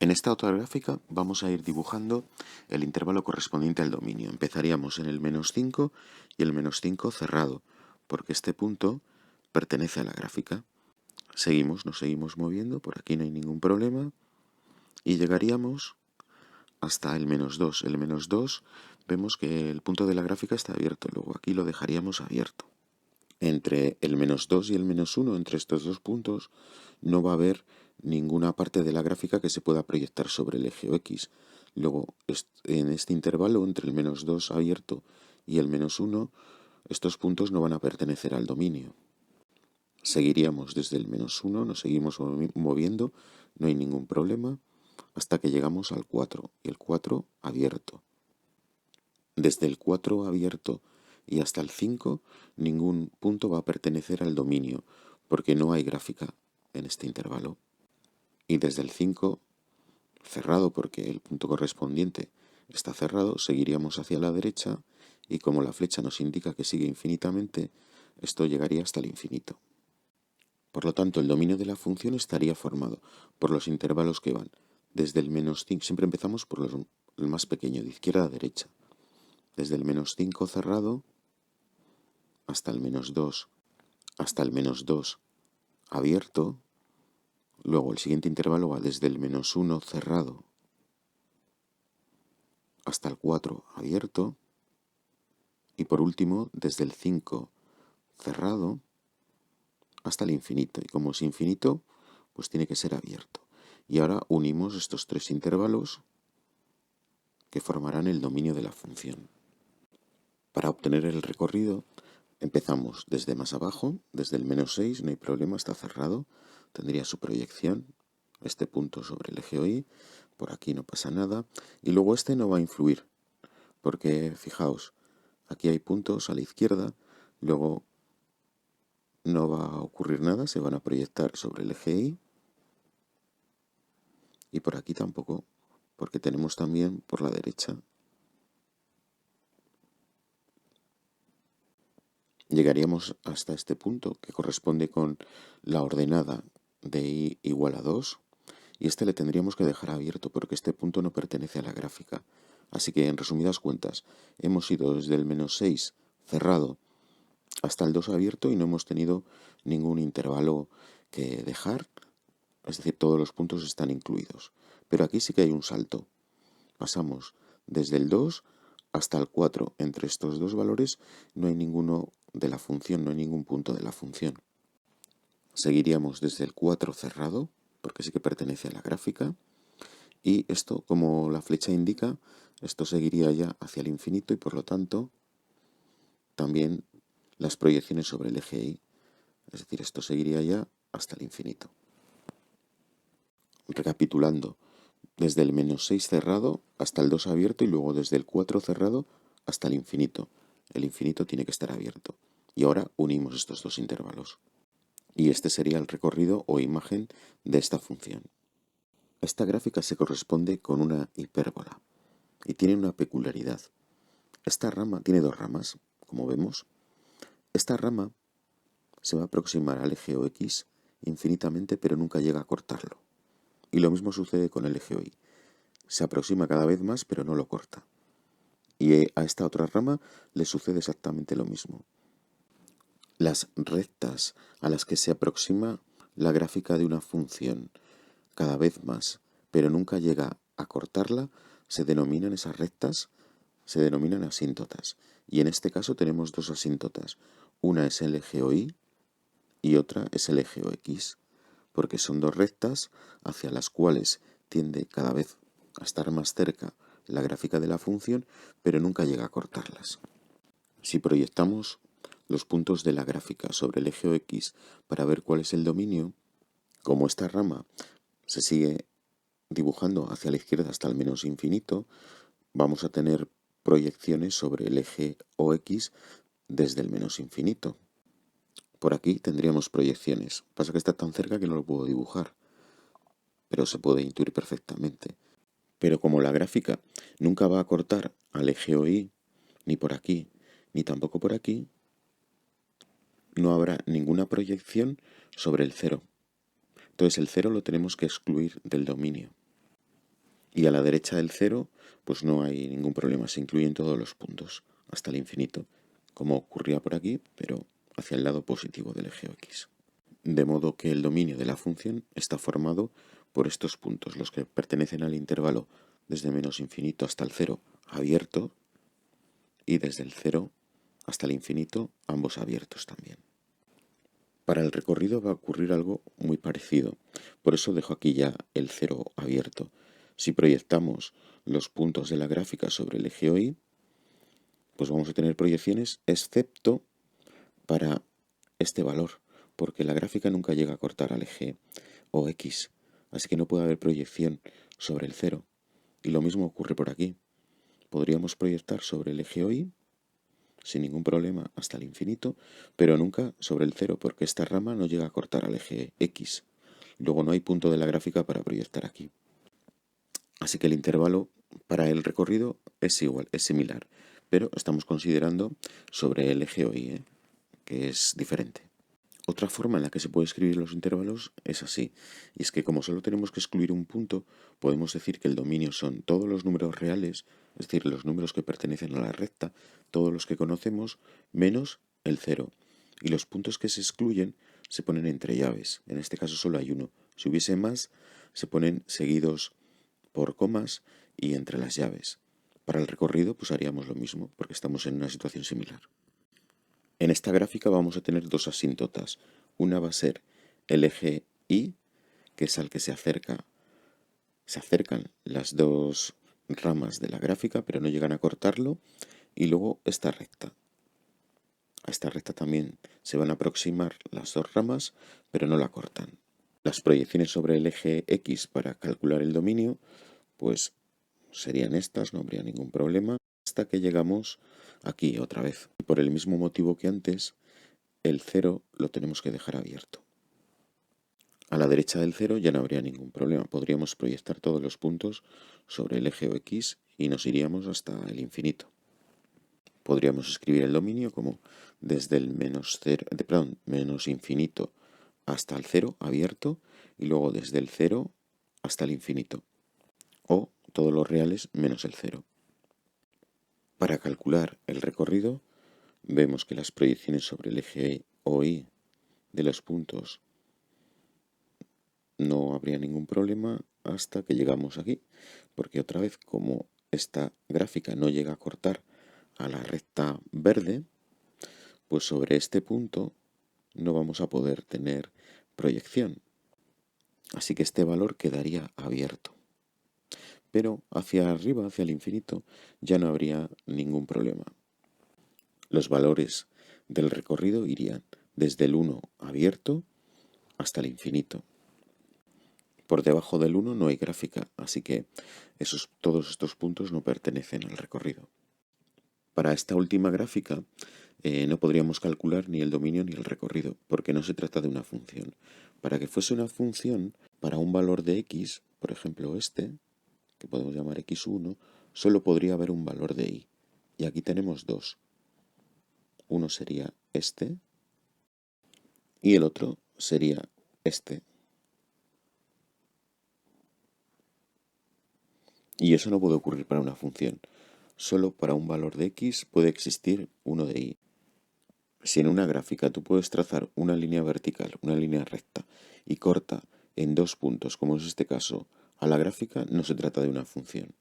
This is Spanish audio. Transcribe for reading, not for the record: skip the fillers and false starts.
En esta otra gráfica vamos a ir dibujando el intervalo correspondiente al dominio. Empezaríamos en el -5 y el -5 cerrado, porque este punto pertenece a la gráfica. Nos seguimos moviendo, por aquí no hay ningún problema, y llegaríamos hasta el -2. El -2 vemos que el punto de la gráfica está abierto, luego aquí lo dejaríamos abierto. Entre el -2 y el -1, entre estos dos puntos, no va a haber ninguna parte de la gráfica que se pueda proyectar sobre el eje X. Luego, en este intervalo entre el -2 abierto y el -1, estos puntos no van a pertenecer al dominio. Seguiríamos desde el -1, nos seguimos moviendo, no hay ningún problema, hasta que llegamos al 4, y el 4 abierto. Desde el 4 abierto y hasta el 5, ningún punto va a pertenecer al dominio, porque no hay gráfica en este intervalo. Y desde el 5, cerrado porque el punto correspondiente está cerrado, seguiríamos hacia la derecha y como la flecha nos indica que sigue infinitamente, esto llegaría hasta el infinito. Por lo tanto, el dominio de la función estaría formado por los intervalos que van desde el -5, siempre empezamos por el más pequeño, de izquierda a derecha. Desde el -5 cerrado hasta el -2, hasta el -2 abierto. Luego el siguiente intervalo va desde el -1 cerrado hasta el 4 abierto. Y por último, desde el 5 cerrado hasta el infinito. Y como es infinito, pues tiene que ser abierto. Y ahora unimos estos tres intervalos que formarán el dominio de la función. Para obtener el recorrido, empezamos desde más abajo, desde el -6, no hay problema, está cerrado, tendría su proyección, este punto sobre el eje Y, por aquí no pasa nada, y luego este no va a influir, porque fijaos, aquí hay puntos a la izquierda, luego no va a ocurrir nada, se van a proyectar sobre el eje y por aquí tampoco, porque tenemos también por la derecha. Llegaríamos hasta este punto, que corresponde con la ordenada de y igual a 2, y este le tendríamos que dejar abierto porque este punto no pertenece a la gráfica. Así que, en resumidas cuentas, hemos ido desde el -6 cerrado hasta el 2 abierto y no hemos tenido ningún intervalo que dejar, es decir, todos los puntos están incluidos. Pero aquí sí que hay un salto. Pasamos desde el 2 hasta el 4. Entre estos dos valores no hay ninguno de la función, no hay ningún punto de la función. Seguiríamos desde el 4 cerrado, porque sí que pertenece a la gráfica, y esto, como la flecha indica, esto seguiría ya hacia el infinito y por lo tanto también las proyecciones sobre el eje Y, es decir, esto seguiría ya hasta el infinito. Recapitulando, desde el -6 cerrado hasta el 2 abierto y luego desde el 4 cerrado hasta el infinito. El infinito tiene que estar abierto. Y ahora unimos estos dos intervalos. Y este sería el recorrido o imagen de esta función. Esta gráfica se corresponde con una hipérbola y tiene una peculiaridad. Esta rama tiene dos ramas, como vemos. Esta rama se va a aproximar al eje OX infinitamente, pero nunca llega a cortarlo. Y lo mismo sucede con el eje Y. Se aproxima cada vez más, pero no lo corta. Y a esta otra rama le sucede exactamente lo mismo. Las rectas a las que se aproxima la gráfica de una función cada vez más, pero nunca llega a cortarla, se denominan esas rectas, se denominan asíntotas. Y en este caso tenemos dos asíntotas. Una es el eje Y y otra es el eje OX, porque son dos rectas hacia las cuales tiende cada vez a estar más cerca la gráfica de la función, pero nunca llega a cortarlas. Si proyectamos los puntos de la gráfica sobre el eje X para ver cuál es el dominio, como esta rama se sigue dibujando hacia la izquierda hasta el menos infinito, vamos a tener proyecciones sobre el eje OX desde el menos infinito. Por aquí tendríamos proyecciones. Pasa que está tan cerca que no lo puedo dibujar, pero se puede intuir perfectamente. Pero como la gráfica nunca va a cortar al eje Y, ni por aquí, ni tampoco por aquí, no habrá ninguna proyección sobre el 0. Entonces el 0 lo tenemos que excluir del dominio. Y a la derecha del 0, pues no hay ningún problema, se incluyen todos los puntos, hasta el infinito, como ocurría por aquí, pero hacia el lado positivo del eje X. De modo que el dominio de la función está formado por estos puntos, los que pertenecen al intervalo desde menos infinito hasta el 0 abierto, y desde el 0 hasta el infinito, ambos abiertos también. Para el recorrido va a ocurrir algo muy parecido, por eso dejo aquí ya el 0 abierto. Si proyectamos los puntos de la gráfica sobre el eje OY, pues vamos a tener proyecciones excepto para este valor, porque la gráfica nunca llega a cortar al eje OX, así que no puede haber proyección sobre el 0. Y lo mismo ocurre por aquí. Podríamos proyectar sobre el eje OY sin ningún problema hasta el infinito, pero nunca sobre el 0, porque esta rama no llega a cortar al eje X. Luego no hay punto de la gráfica para proyectar aquí. Así que el intervalo para el recorrido es igual, es similar, pero estamos considerando sobre el eje OY, que es diferente. Otra forma en la que se puede escribir los intervalos es así, y es que como solo tenemos que excluir un punto, podemos decir que el dominio son todos los números reales, es decir, los números que pertenecen a la recta, todos los que conocemos, menos el 0. Y los puntos que se excluyen se ponen entre llaves, en este caso solo hay uno. Si hubiese más, se ponen seguidos por comas y entre las llaves. Para el recorrido pues haríamos lo mismo, porque estamos en una situación similar. En esta gráfica vamos a tener dos asíntotas. Una va a ser el eje Y, que es al que se acercan las dos ramas de la gráfica, pero no llegan a cortarlo, y luego esta recta. A esta recta también se van a aproximar las dos ramas, pero no la cortan. Las proyecciones sobre el eje X para calcular el dominio, pues serían estas, no habría ningún problema, hasta que llegamos aquí otra vez. Y por el mismo motivo que antes, el 0 lo tenemos que dejar abierto. A la derecha del 0 ya no habría ningún problema. Podríamos proyectar todos los puntos sobre el eje X y nos iríamos hasta el infinito. Podríamos escribir el dominio como desde el menos infinito hasta el 0 abierto y luego desde el 0 hasta el infinito. O todos los reales menos el 0. Para calcular el recorrido, vemos que las proyecciones sobre el eje OY de los puntos no habría ningún problema hasta que llegamos aquí, porque otra vez, como esta gráfica no llega a cortar a la recta verde, pues sobre este punto no vamos a poder tener proyección. Así que este valor quedaría abierto. Pero hacia arriba, hacia el infinito, ya no habría ningún problema. Los valores del recorrido irían desde el 1 abierto hasta el infinito. Por debajo del 1 no hay gráfica, así que todos estos puntos no pertenecen al recorrido. Para esta última gráfica no podríamos calcular ni el dominio ni el recorrido, porque no se trata de una función. Para que fuese una función, para un valor de x, por ejemplo este, que podemos llamar x1, solo podría haber un valor de y. Y aquí tenemos dos. Uno sería este y el otro sería este. Y eso no puede ocurrir para una función. Solo para un valor de x puede existir uno de y. Si en una gráfica tú puedes trazar una línea vertical, una línea recta, y corta en dos puntos, como es este caso, a la gráfica, no se trata de una función.